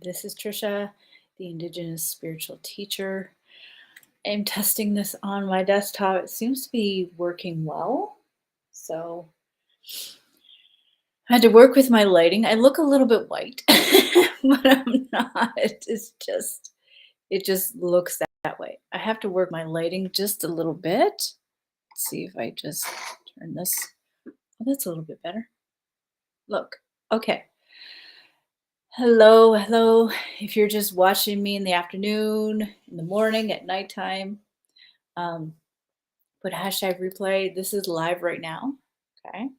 This is Trisha, the Indigenous spiritual teacher. I'm testing this on my desktop. It seems to be working well. So I had to work with my lighting. I look a little bit white, but I'm not. It just looks that way. I have to work my lighting just a little bit. Let's see if I just turn this. Oh, that's a little bit better. Look. Okay. Hello. If you're just watching me in the afternoon, in the morning, at nighttime, um, put hashtag replay. This is live right now. Okay.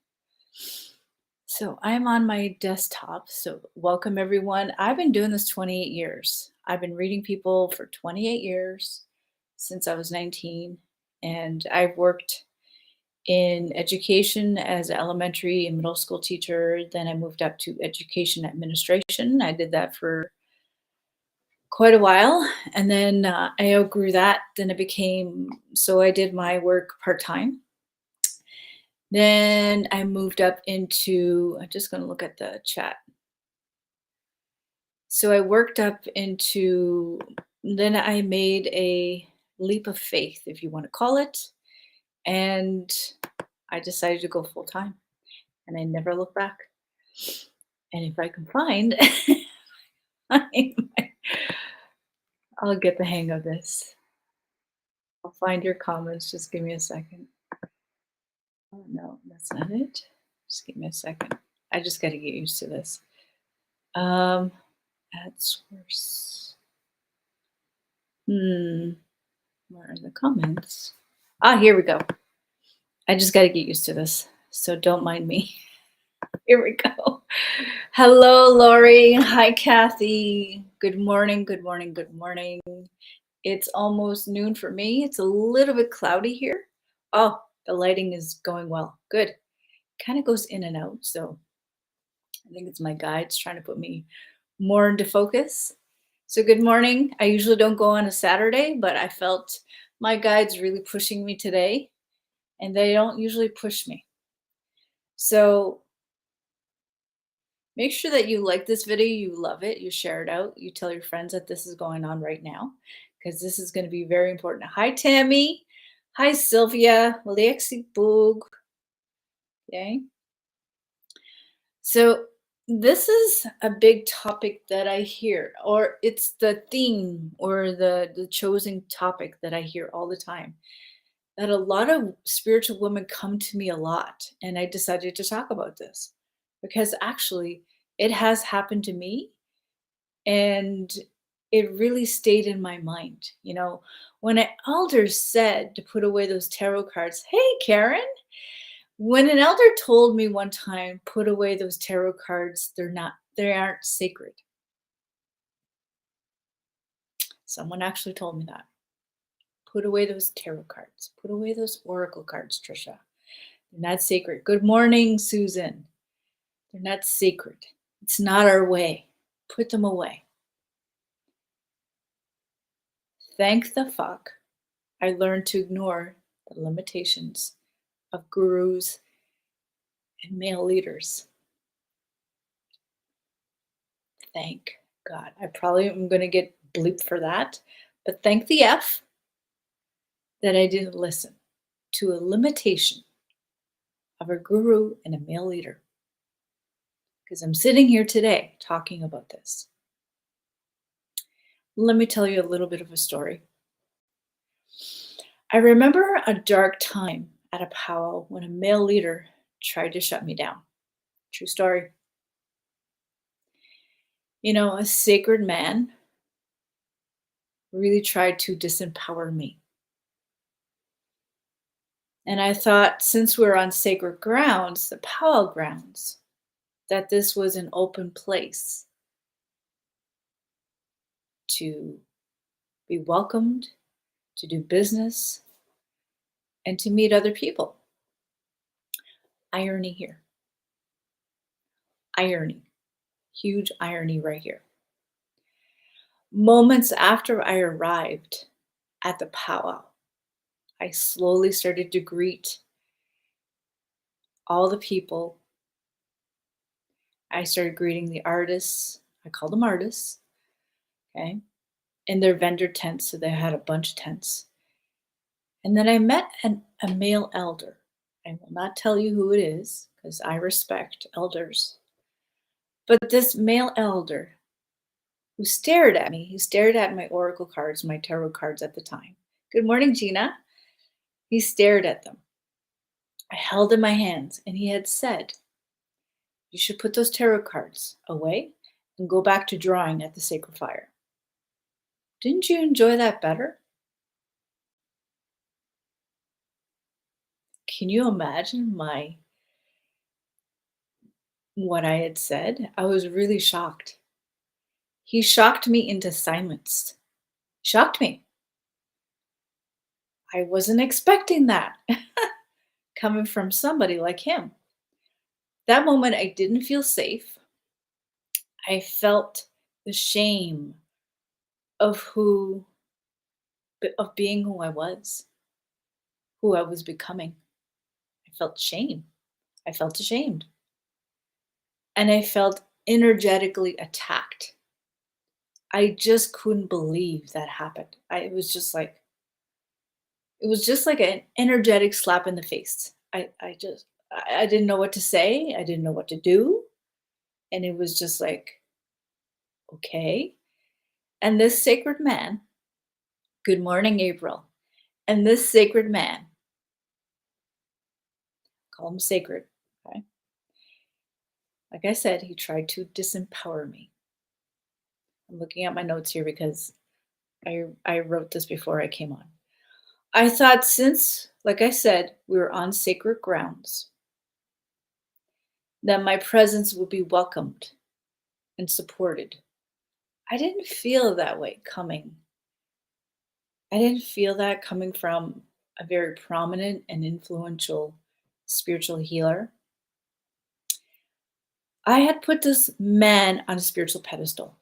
So I'm on my desktop. So welcome everyone. I've been doing this 28 years. I've been reading people for 28 years since I was 19. And I've worked in education as an elementary and middle school teacher. Then I moved up to education administration. I did that for quite a while, and then I outgrew that. Then I did my work part-time. Then I moved up into, I'm just going to look at the chat. So I worked up into, then I made a leap of faith, if you want to call it, and I decided to go full-time, and I never look back. And if I can find, I'll get the hang of this. I'll find your comments. Just give me a second. Oh, no, that's not it. Just give me a second. I just got to get used to this. Add source. Where are the comments? Here we go. I just got to get used to this, so don't mind me. Here we go. Hello, Lori. Hi, Kathy. Good morning. It's almost noon for me. It's a little bit cloudy here. Oh, the lighting is going well. Good. Kind of goes in and out, so I think it's my guides trying to put me more into focus. So good morning. I usually don't go on a Saturday, but I felt my guides really pushing me today, and they don't usually push me. So make sure that you like this video, you love it, you share it out, you tell your friends that this is going on right now, because this is going to be very important. Hi, Tammy. Hi, Sylvia. Lexi Boog. Okay. So this is a big topic that I hear, or it's the theme or the chosen topic that I hear all the time. That a lot of spiritual women come to me a lot, and I decided to talk about this because actually it has happened to me, and it really stayed in my mind. You know, when an elder said to put away those tarot cards, hey, Karen, when an elder told me one time, put away those tarot cards, they aren't sacred. Someone actually told me that. Put away those tarot cards. Put away those oracle cards, Trisha. They're not sacred. Good morning, Susan. They're not sacred. It's not our way. Put them away. Thank the fuck I learned to ignore the limitations of gurus and male leaders. Thank God. I probably am going to get bleeped for that, but thank the F that I didn't listen to a limitation of a guru and a male leader, because I'm sitting here today talking about this. Let me tell you a little bit of a story. I remember a dark time at a powwow when a male leader tried to shut me down. True story. You know, a sacred man really tried to disempower me. And I thought, since we're on sacred grounds, the powwow grounds, that this was an open place to be welcomed, to do business, and to meet other people. Irony here. Irony. Huge irony right here. Moments after I arrived at the powwow, I slowly started to greet all the people. I started greeting the artists. I call them artists. okay, in their vendor tents. So they had a bunch of tents. And then I met a male elder. I will not tell you who it is because I respect elders. But this male elder who stared at me, he stared at my oracle cards, my tarot cards at the time. Good morning, Gina. He stared at them. I held in my hands, and he had said, "You should put those tarot cards away and go back to drawing at the sacred fire." Didn't you enjoy that better? Can you imagine my what I had said? I was really shocked. He shocked me into silence. Shocked me. I wasn't expecting that coming from somebody like him. That moment, I didn't feel safe. I felt the shame of of being who I was, who I was becoming. I felt shame. I felt ashamed. And I felt energetically attacked. I just couldn't believe that happened. It was just like an energetic slap in the face. I didn't know what to say. I didn't know what to do. And it was just like, okay. And this sacred man, good morning, April. And this sacred man, call him sacred, okay? Like I said, he tried to disempower me. I'm looking at my notes here because I wrote this before I came on. I thought since, like I said, we were on sacred grounds, that my presence would be welcomed and supported. I didn't feel that way coming. I didn't feel that coming from a very prominent and influential spiritual healer. I had put this man on a spiritual pedestal,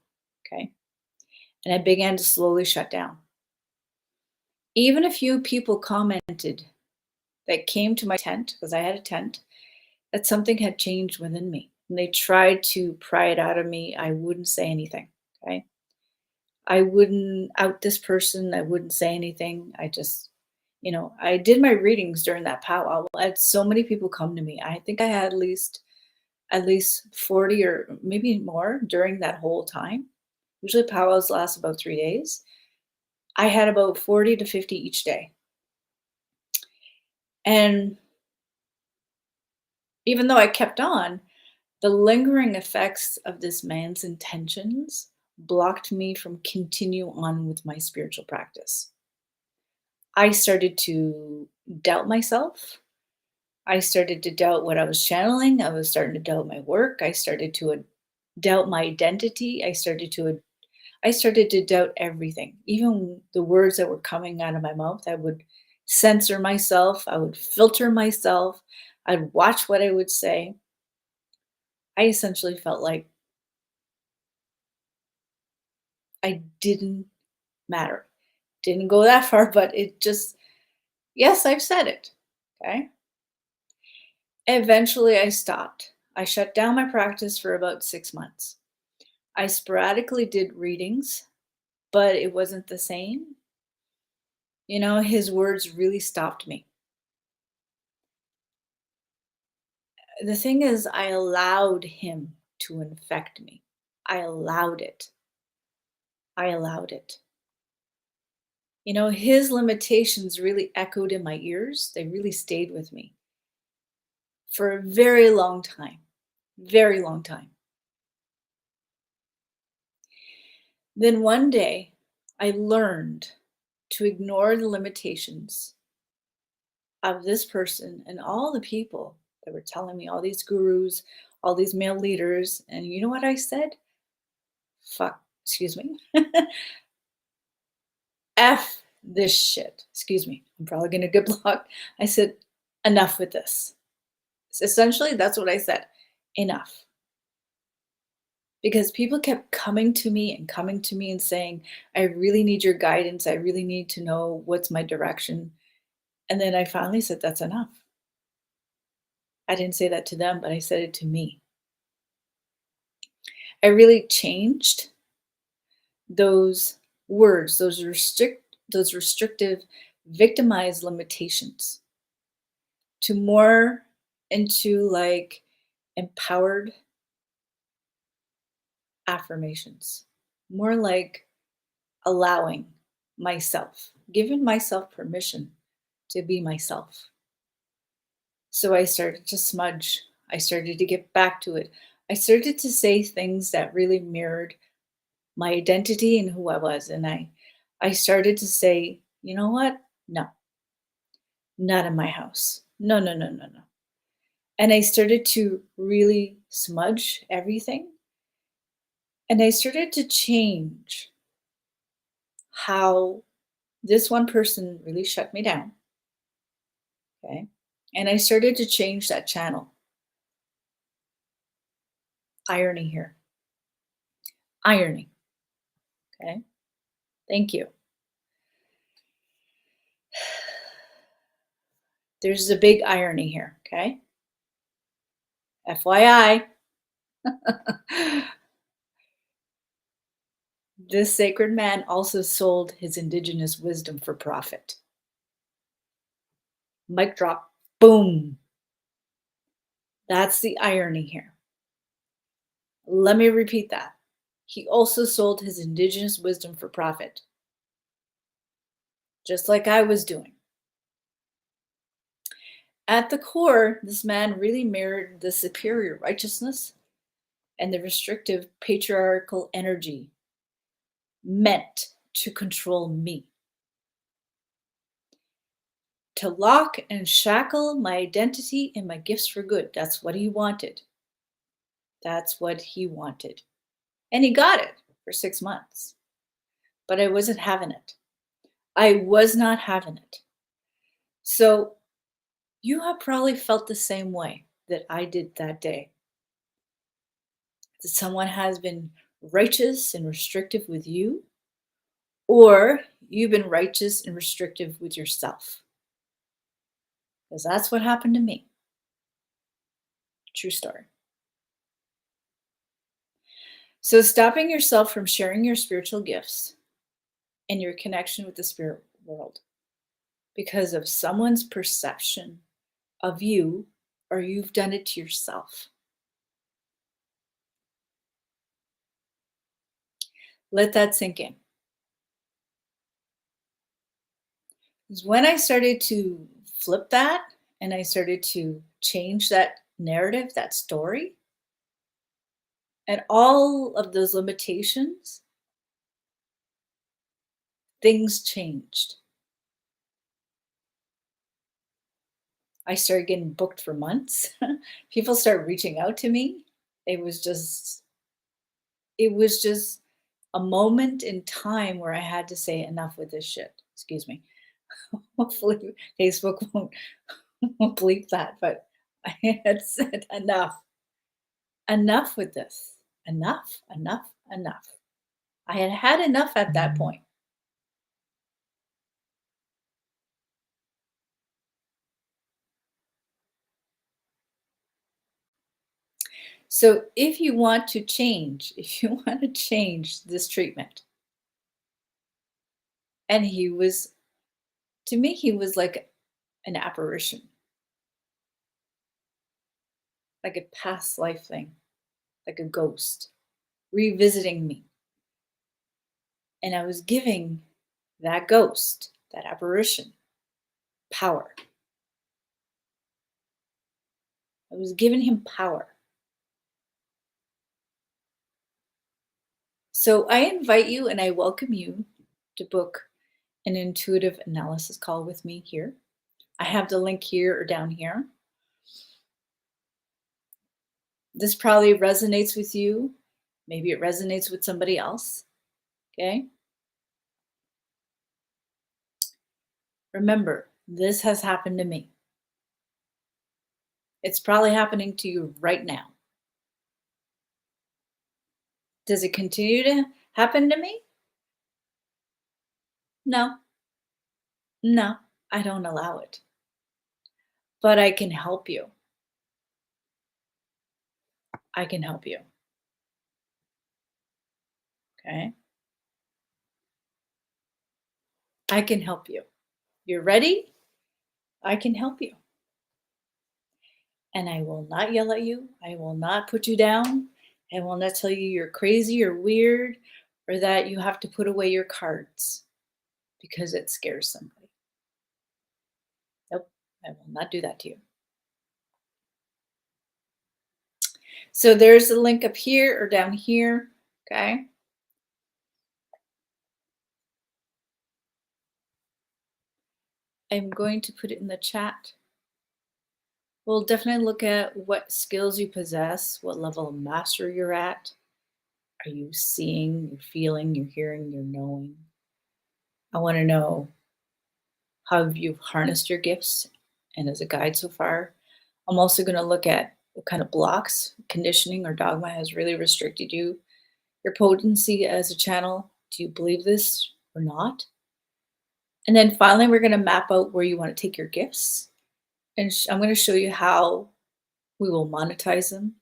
okay? And I began to slowly shut down. Even a few people commented that came to my tent, because I had a tent, that something had changed within me. And they tried to pry it out of me. I wouldn't say anything, okay? I wouldn't out this person. I wouldn't say anything. I just, I did my readings during that powwow. I had so many people come to me. I think I had at least 40 or maybe more during that whole time. Usually powwows last about 3 days. I had about 40 to 50 each day. And even though I kept on, the lingering effects of this man's intentions blocked me from continue on with my spiritual practice. I started to doubt myself. I started to doubt what I was channeling. I was starting to doubt my work. I started to doubt my identity. I started to doubt everything, even the words that were coming out of my mouth. I would censor myself. I would filter myself. I'd watch what I would say. I essentially felt like I didn't matter. Didn't go that far, but it just, yes, I've said it. Okay. Eventually, I stopped. I shut down my practice for about 6 months. I sporadically did readings, but it wasn't the same. His words really stopped me. The thing is, I allowed him to infect me. I allowed it. I allowed it. His limitations really echoed in my ears. They really stayed with me for a very long time. Very long time. Then one day, I learned to ignore the limitations of this person and all the people that were telling me, all these gurus, all these male leaders. And you know what I said? Fuck, excuse me. F this shit. Excuse me. I'm probably going to get blocked. I said, enough with this. Essentially, that's what I said. Enough. Because people kept coming to me and saying, I really need your guidance. I really need to know what's my direction. And then I finally said, that's enough. I didn't say that to them, but I said it to me. I really changed. those words, those restrictive, victimized limitations to more into like empowered affirmations, more like allowing myself, giving myself permission to be myself. So I started to smudge. I started to get back to it. I started to say things that really mirrored my identity and who I was. And I started to say, you know what? No, not in my house. No, no, no, no, no. And I started to really smudge everything. And I started to change how this one person really shut me down. Okay. And I started to change that channel. Irony here. Irony. Okay. Thank you. There's a big irony here. Okay. FYI. This sacred man also sold his indigenous wisdom for profit. Mic drop. Boom. That's the irony here. Let me repeat that. He also sold his indigenous wisdom for profit, just like I was doing. At the core, this man really mirrored the superior righteousness and the restrictive patriarchal energy meant to control me, to lock and shackle my identity and my gifts for good. That's what he wanted. That's what he wanted. And he got it for 6 months. But I wasn't having it. I was not having it. So you have probably felt the same way that I did that day. That someone has been righteous and restrictive with you, or you've been righteous and restrictive with yourself. Because that's what happened to me. True story. So, stopping yourself from sharing your spiritual gifts and your connection with the spirit world because of someone's perception of you, or you've done it to yourself. Let that sink in. Because when I started to flip that and I started to change that narrative, that story, and all of those limitations, things changed. I started getting booked for months. People started reaching out to me. It was just it was just a moment in time where I had to say enough with this shit. Excuse me. Hopefully Facebook won't bleep that, but I had said enough. Enough with this. Enough, enough, enough. I had had enough at that point. So if you want to change, if you want to change this treatment, and he was, to me, he was like an apparition, like a past life thing, like a ghost revisiting me. And I was giving that ghost, that apparition, power. I was giving him power. So I invite you and I welcome you to book an intuitive analysis call with me here. I have the link here or down here. This probably resonates with you. Maybe it resonates with somebody else. Okay. Remember, this has happened to me. It's probably happening to you right now. Does it continue to happen to me? No, no, I don't allow it. But I can help you. I can help you. Okay. I can help you. You're ready? I can help you. And I will not yell at you. I will not put you down. I will not tell you you're crazy or weird or that you have to put away your cards because it scares somebody. Nope, I will not do that to you. So there's a link up here or down here. Okay. I'm going to put it in the chat. We'll definitely look at what skills you possess, what level of master you're at. Are you seeing, you're feeling, you're hearing, you're knowing? I want to know how you've harnessed your gifts and as a guide so far. I'm also going to look at what kind of blocks, conditioning, or dogma has really restricted you, your potency as a channel. Do you believe this or not? And then finally, we're going to map out where you want to take your gifts. And I'm going to show you how we will monetize them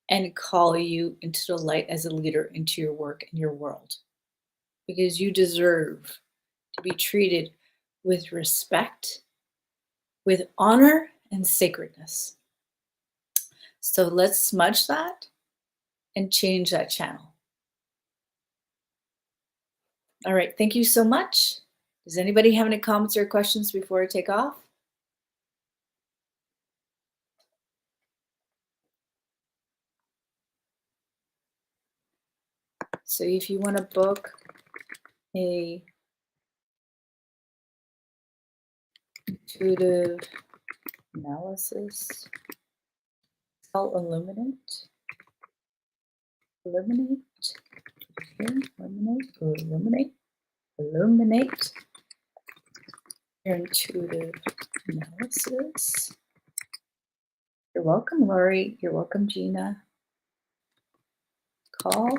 and call you into the light as a leader into your work and your world. Because you deserve to be treated with respect, with honor, and sacredness. So let's smudge that and change that channel. All right, thank you so much. Does anybody have any comments or questions before I take off? So if you want to book a intuitive analysis, I'll illuminate, illuminate, illuminate your intuitive analysis. You're welcome, Lori. You're welcome, Gina. Call.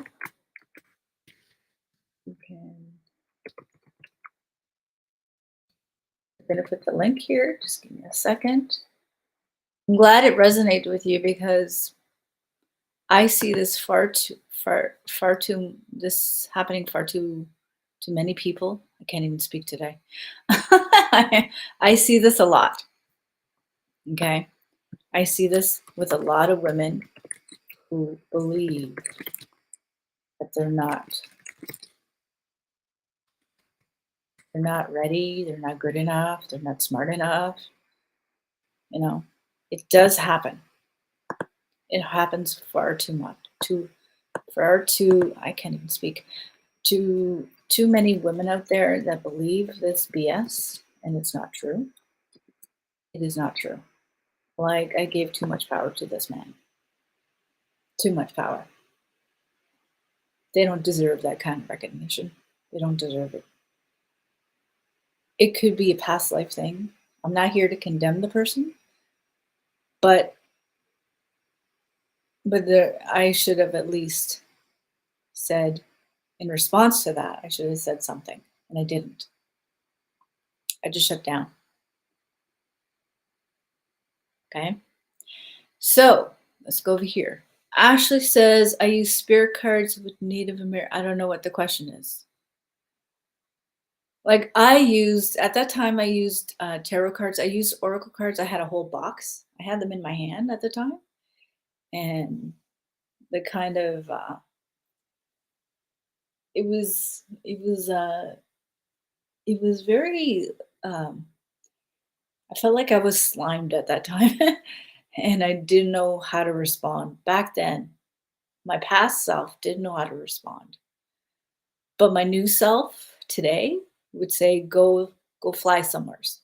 You can. I'm going to put the link here. Just give me a second. I'm glad it resonated with you because I see this far too this happening far too many people. I can't even speak today. I see this a lot. Okay. I see this with a lot of women who believe that they're not ready, they're not good enough, they're not smart enough. You know, it does happen. It happens far too much. I can't even speak. Too many women out there that believe this BS, and it's not true. It is not true. Like, I gave too much power to this man. Too much power. They don't deserve that kind of recognition. They don't deserve it. It could be a past life thing. I'm not here to condemn the person, but I should have at least said, in response to that, I should have said something, and I didn't. I just shut down. Okay. So let's go over here. Ashley says, I use spirit cards with Native American. I don't know what the question is. Like, at that time, I used tarot cards. I used oracle cards. I had a whole box. I had them in my hand at the time. And the kind of, it was very, I felt like I was slimed at that time. And I didn't know how to respond. Back then, my past self didn't know how to respond. But my new self today would say, go fly somewheres.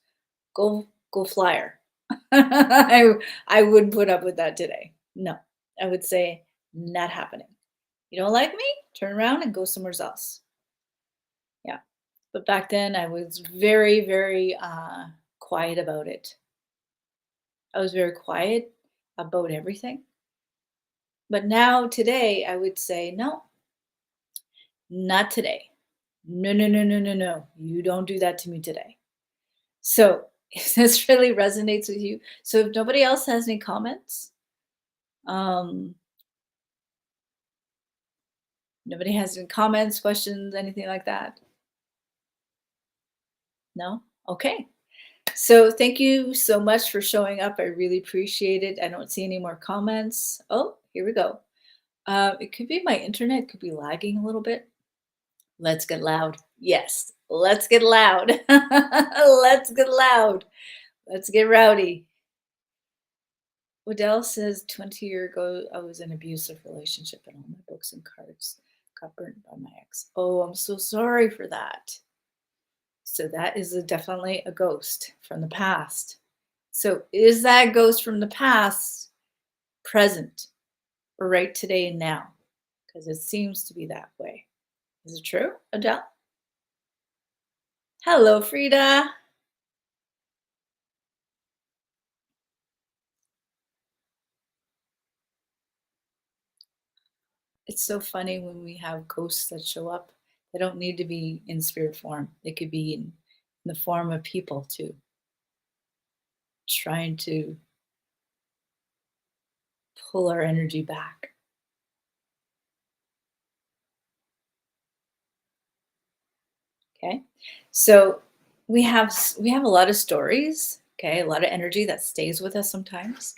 Go flyer. I wouldn't put up with that today. No, I would say, not happening. You don't like me? Turn around and go somewhere else. Yeah. But back then I was very, very quiet about it. I was very quiet about everything. But now today I would say, no, not today. No, no, no, no, no, no. You don't do that to me today. So if this really resonates with you. So if nobody else has any comments, nobody has any comments, questions, anything like that. No? Okay. So thank you so much for showing up. I really appreciate it. I don't see any more comments. Oh, here we go. It could be my internet could be lagging a little bit. Let's get loud. Yes, let's get loud. Let's get loud. Let's get rowdy. Waddell says 20 years ago, I was in an abusive relationship and all my books and cards got burnt by my ex. Oh, I'm so sorry for that. So that is definitely a ghost from the past. So is that ghost from the past present or right today and now? Because it seems to be that way. Is it true, Adele? Hello, Frida. It's so funny when we have ghosts that show up. They don't need to be in spirit form. They could be in the form of people too, trying to pull our energy back. Okay. So we have a lot of stories, okay, a lot of energy that stays with us sometimes.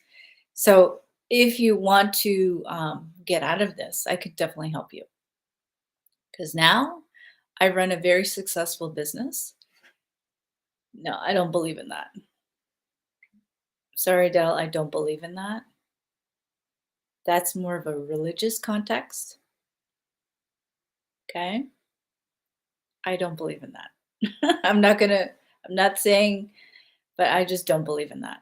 So if you want to get out of this, I could definitely help you because now I run a very successful business. No, I don't believe in that. Sorry, Dell, I don't believe in that. That's more of a religious context. Okay. I don't believe in that. I'm not saying, but I just don't believe in that.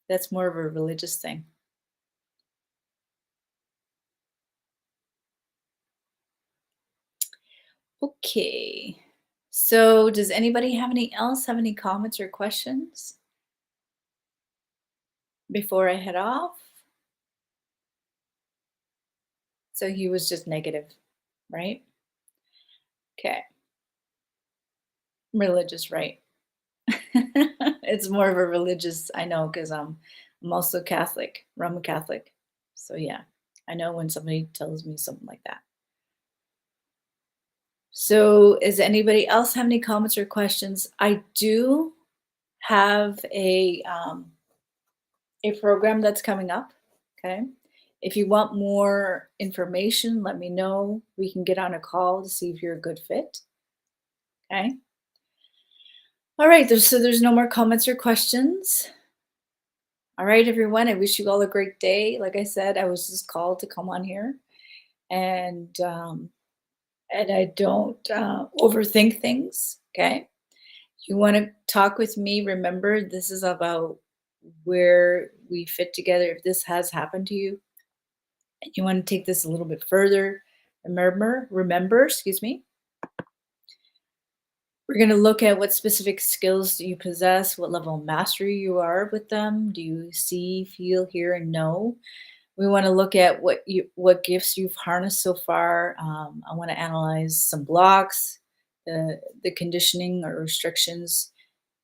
That's more of a religious thing. Okay. So does anybody have any comments or questions before I head off? So he was just negative, right? Okay. Religious, right? It's more of a religious, I know, because I'm also Catholic, Roman Catholic. So yeah, I know when somebody tells me something like that. So does anybody else have any comments or questions? I do have a program that's coming up. Okay. If you want more information, let me know. We can get on a call to see if you're a good fit. Okay. All right. So there's no more comments or questions. All right, everyone. I wish you all a great day. Like I said, I was just called to come on here, and I don't overthink things. Okay. You want to talk with me? Remember, this is about where we fit together. If this has happened to you, and you want to take this a little bit further, remember, excuse me, we're going to look at what specific skills do you possess, what level of mastery you are with them. Do you see, feel, hear, and know? We want to look at what gifts you've harnessed so far. I want to analyze some blocks, the conditioning or restrictions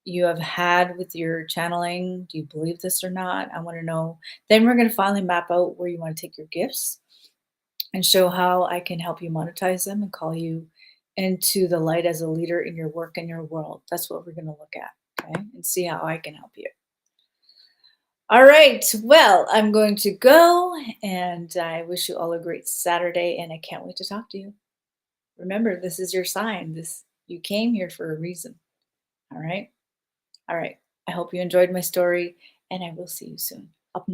you have had with your channeling. Do you believe this or not? I want to know. Then we're going to finally map out where you want to take your gifts and show how I can help you monetize them and call you into the light as a leader in your work and your world. That's what we're going to look at, okay? And see how I can help you. All right. Well, I'm going to go and I wish you all a great Saturday and I can't wait to talk to you. Remember, this is your sign. This you came here for a reason. All right? All right. I hope you enjoyed my story and I will see you soon. Up